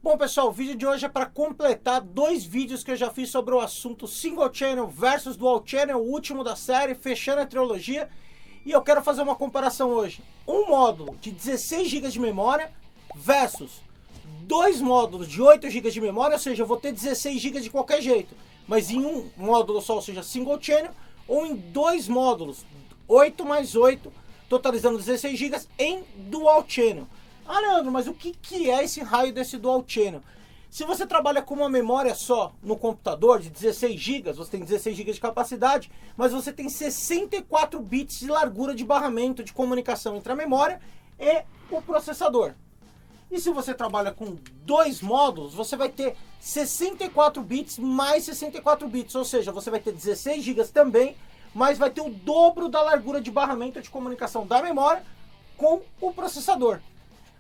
Bom, pessoal, o vídeo de hoje é para completar dois vídeos que eu já fiz sobre o assunto Single Channel versus Dual Channel, o último da série, fechando a trilogia. E eu quero fazer uma comparação hoje. Um módulo de 16 GB de memória versus dois módulos de 8 GB de memória, ou seja, eu vou ter 16 GB de qualquer jeito. Mas em um módulo só, ou seja, Single Channel, ou em dois módulos, 8 mais 8, totalizando 16 GB em Dual Channel. Ah, Leandro, mas o que é esse raio desse Dual Channel? Se você trabalha com uma memória só no computador de 16 GB, você tem 16 GB de capacidade, mas você tem 64 bits de largura de barramento de comunicação entre a memória e o processador. E se você trabalha com dois módulos, você vai ter 64 bits mais 64 bits, ou seja, você vai ter 16 GB também, mas vai ter o dobro da largura de barramento de comunicação da memória com o processador.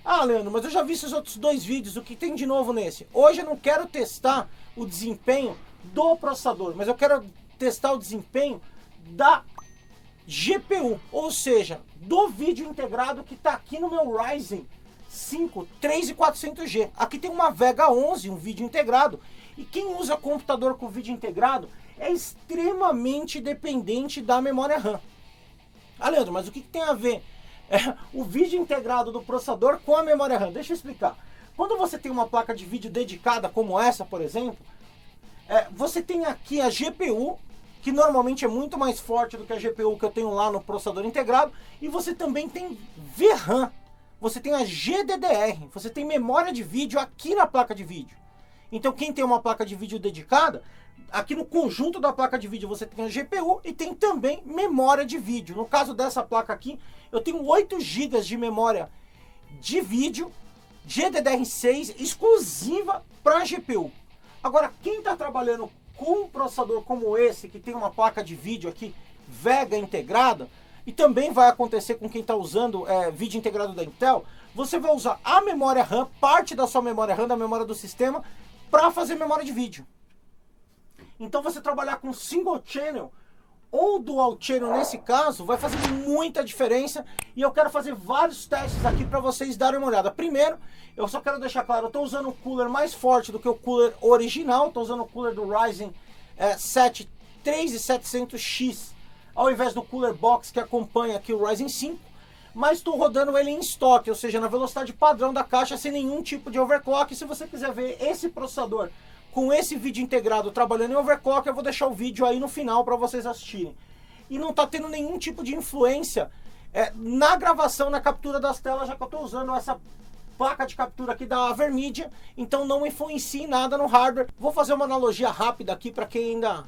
Ah, Leandro, mas eu já vi esses outros dois vídeos, o que tem de novo nesse? Hoje eu não quero testar o desempenho do processador, mas eu quero testar o desempenho da GPU, ou seja, do vídeo integrado que está aqui no meu Ryzen 5 3400G. Aqui tem uma Vega 11, um vídeo integrado, e quem usa computador com vídeo integrado é extremamente dependente da memória RAM. Ah, Leandro, mas o que tem a ver o vídeo integrado do processador com a memória RAM? Deixa eu explicar. Quando você tem uma placa de vídeo dedicada como essa, por exemplo, você tem aqui a GPU, que normalmente é muito mais forte do que a GPU que eu tenho lá no processador integrado, e você também tem VRAM, você tem a GDDR, você tem memória de vídeo aqui na placa de vídeo. Então quem tem uma placa de vídeo dedicada, aqui no conjunto da placa de vídeo você tem a GPU e tem também memória de vídeo. No caso dessa placa aqui, eu tenho 8 GB de memória de vídeo GDDR6 exclusiva para a GPU. Agora, quem está trabalhando com um processador como esse, que tem uma placa de vídeo aqui Vega integrada, e também vai acontecer com quem está usando vídeo integrado da Intel, você vai usar a memória RAM, parte da sua memória RAM, da memória do sistema, para fazer memória de vídeo. Então você trabalhar com Single Channel ou Dual Channel nesse caso vai fazer muita diferença, e eu quero fazer vários testes aqui para vocês darem uma olhada. Primeiro, eu só quero deixar claro, eu estou usando um cooler mais forte do que o cooler original, estou usando o cooler do Ryzen 7 3700X, ao invés do cooler box que acompanha aqui o Ryzen 5, mas estou rodando ele em estoque, ou seja, na velocidade padrão da caixa, sem nenhum tipo de overclock. E se você quiser ver esse processador com esse vídeo integrado trabalhando em overclock, eu vou deixar o vídeo aí no final para vocês assistirem. E não está tendo nenhum tipo de influência na gravação, na captura das telas, já que eu estou usando essa placa de captura aqui da Avermedia, então não influencia em nada no hardware. Vou fazer uma analogia rápida aqui para quem ainda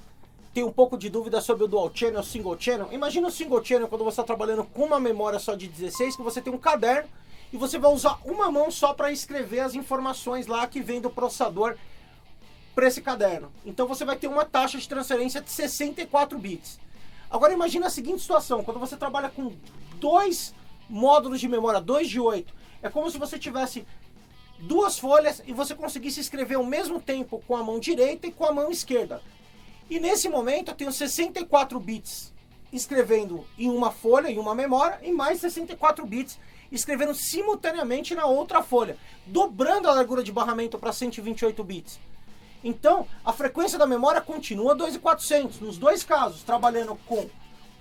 tem um pouco de dúvida sobre o Dual Channel, o Single Channel. Imagina o Single Channel quando você está trabalhando com uma memória só de 16, que você tem um caderno e você vai usar uma mão só para escrever as informações lá que vem do processador para esse caderno. Então você vai ter uma taxa de transferência de 64 bits. Agora imagina a seguinte situação, quando você trabalha com dois módulos de memória, 2 de 8, é como se você tivesse duas folhas e você conseguisse escrever ao mesmo tempo com a mão direita e com a mão esquerda. E nesse momento eu tenho 64 bits escrevendo em uma folha, em uma memória, e mais 64 bits escrevendo simultaneamente na outra folha, dobrando a largura de barramento para 128 bits. Então, a frequência da memória continua 2.400, nos dois casos, trabalhando com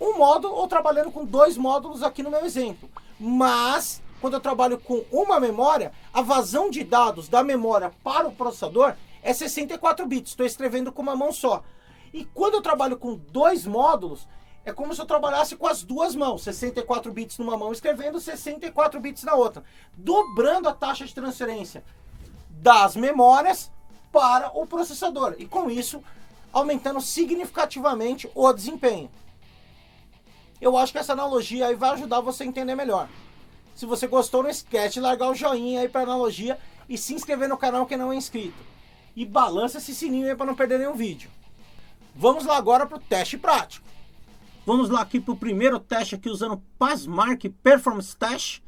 um módulo ou trabalhando com dois módulos aqui no meu exemplo. Mas, quando eu trabalho com uma memória, a vazão de dados da memória para o processador é 64 bits, estou escrevendo com uma mão só. E quando eu trabalho com dois módulos, é como se eu trabalhasse com as duas mãos, 64 bits numa mão escrevendo, 64 bits na outra, dobrando a taxa de transferência das memórias para o processador, e com isso aumentando significativamente o desempenho. Eu acho que essa analogia aí vai ajudar você a entender melhor. Se você gostou, não esquece de largar o joinha aí para a analogia e se inscrever no canal quem não é inscrito. E balança esse sininho aí para não perder nenhum vídeo. Vamos lá agora para o teste prático. Vamos lá aqui para o primeiro teste aqui usando o Passmark Performance Test.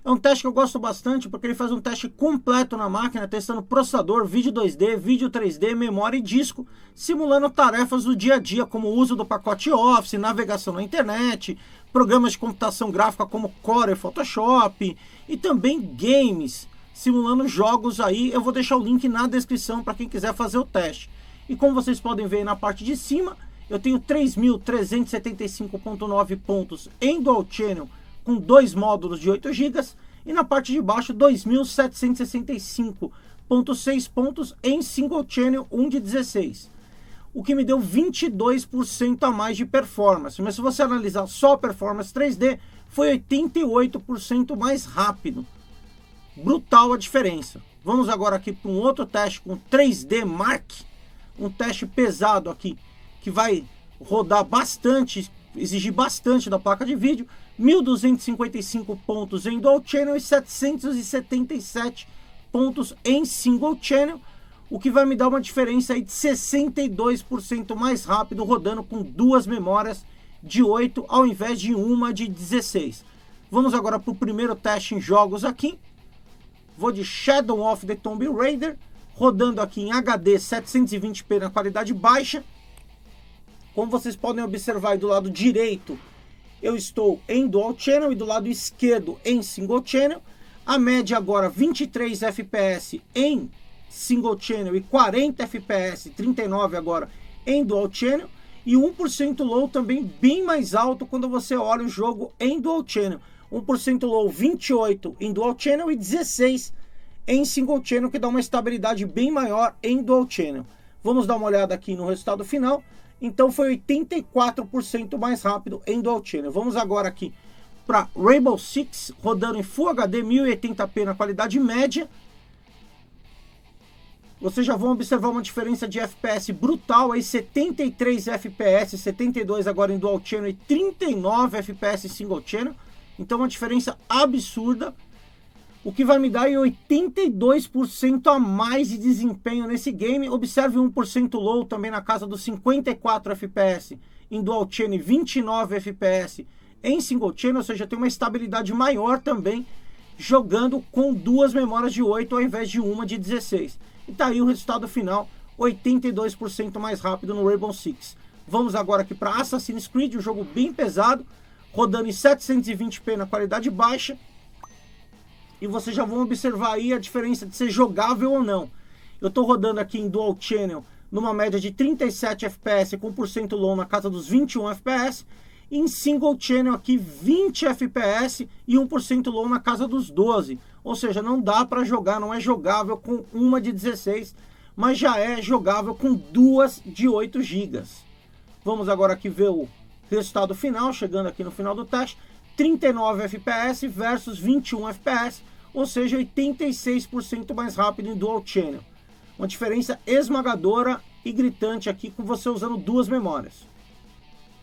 É um teste que eu gosto bastante porque ele faz um teste completo na máquina, testando processador, vídeo 2D, vídeo 3D, memória e disco, simulando tarefas do dia a dia, como o uso do pacote Office, navegação na internet, programas de computação gráfica como Core e Photoshop, e também games, simulando jogos aí. Eu vou deixar o link na descrição para quem quiser fazer o teste. E como vocês podem ver aí na parte de cima, eu tenho 3.375.9 pontos em Dual Channel com 2 módulos de 8 GB. E na parte de baixo, 2.765.6 pontos em Single Channel 1 de 16. O que me deu 22% a mais de performance. Mas se você analisar só a performance 3D, foi 88% mais rápido. Brutal a diferença. Vamos agora aqui para um outro teste com 3D Mark. Um teste pesado aqui, que vai rodar bastante, exigir bastante da placa de vídeo. 1.255 pontos em Dual Channel e 777 pontos em Single Channel, o que vai me dar uma diferença aí de 62% mais rápido, rodando com 2 memórias de 8 ao invés de uma de 16. Vamos agora para o primeiro teste em jogos aqui. Vou de Shadow of the Tomb Raider, rodando aqui em HD 720p na qualidade baixa. Como vocês podem observar aí do lado direito, eu estou em Dual Channel e do lado esquerdo em Single Channel. A média agora 23 FPS em Single Channel e 40 FPS, 39 agora em Dual Channel. E 1% low também bem mais alto quando você olha o jogo em Dual Channel. 1% low 28 em Dual Channel e 16 em Single Channel, que dá uma estabilidade bem maior em Dual Channel. Vamos dar uma olhada aqui no resultado final. Então foi 84% mais rápido em Dual Channel. Vamos agora aqui para Rainbow Six, rodando em Full HD 1080p na qualidade média. Vocês já vão observar uma diferença de FPS brutal aí, 73 FPS, 72 agora em Dual Channel e 39 FPS em Single Channel. Então uma diferença absurda, o que vai me dar 82% a mais de desempenho nesse game. Observe 1% low também na casa dos 54 FPS em Dual Channel e 29 FPS em Single Channel, ou seja, tem uma estabilidade maior também, jogando com 2 memórias de 8 ao invés de uma de 16. E tá aí o resultado final, 82% mais rápido no Rainbow Six. Vamos agora aqui para Assassin's Creed, um jogo bem pesado, rodando em 720p na qualidade baixa. E vocês já vão observar aí a diferença de ser jogável ou não. Eu estou rodando aqui em Dual Channel numa média de 37 FPS com 1% low na casa dos 21 FPS. E em Single Channel aqui 20 FPS e 1% low na casa dos 12. Ou seja, não dá para jogar, não é jogável com uma de 16, mas já é jogável com 2 de 8 GB. Vamos agora aqui ver o resultado final, chegando aqui no final do teste. 39 FPS versus 21 FPS, ou seja, 86% mais rápido em Dual Channel. Uma diferença esmagadora e gritante aqui com você usando 2 memórias.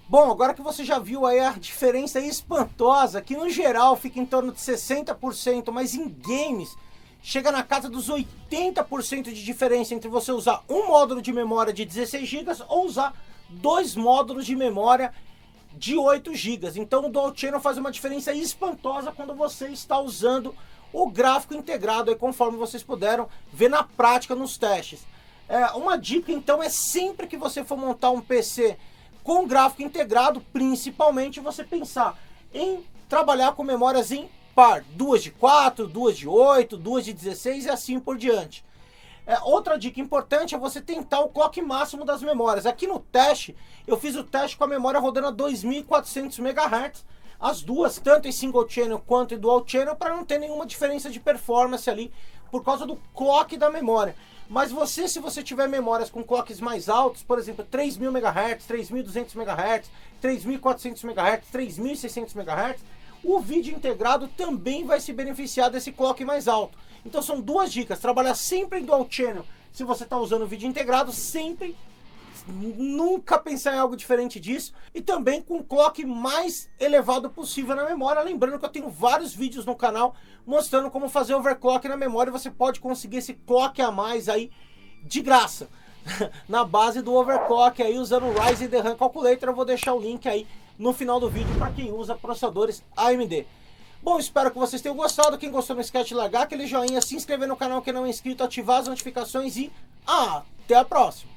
Bom, agora que você já viu aí a diferença espantosa, que no geral fica em torno de 60%, mas em games chega na casa dos 80% de diferença entre você usar um módulo de memória de 16 GB ou usar 2 módulos de memória de 8 GB. Então o Dual Channel faz uma diferença espantosa quando você está usando o gráfico integrado, aí, conforme vocês puderam ver na prática nos testes. Uma dica então é sempre que você for montar um PC com gráfico integrado, principalmente você pensar em trabalhar com memórias em par, 2 de 4, 2 de 8, 2 de 16 e assim por diante. Outra dica importante é você tentar o clock máximo das memórias. Aqui no teste, eu fiz o teste com a memória rodando a 2400 MHz, as duas, tanto em Single Channel quanto em Dual Channel, para não ter nenhuma diferença de performance ali, por causa do clock da memória. Mas se você tiver memórias com clocks mais altos, por exemplo, 3000 MHz, 3200 MHz, 3400 MHz, 3600 MHz, o vídeo integrado também vai se beneficiar desse clock mais alto. Então são 2 dicas: trabalhar sempre em Dual Channel se você está usando o vídeo integrado, sempre, nunca pensar em algo diferente disso, e também com o clock mais elevado possível na memória. Lembrando que eu tenho vários vídeos no canal mostrando como fazer overclock na memória, e você pode conseguir esse clock a mais aí de graça na base do overclock aí usando o Ryzen The RAM Calculator. Eu vou deixar o link aí no final do vídeo para quem usa processadores AMD. Bom, espero que vocês tenham gostado. Quem gostou, não esquece de largar aquele joinha, se inscrever no canal quem não é inscrito, ativar as notificações e até a próxima.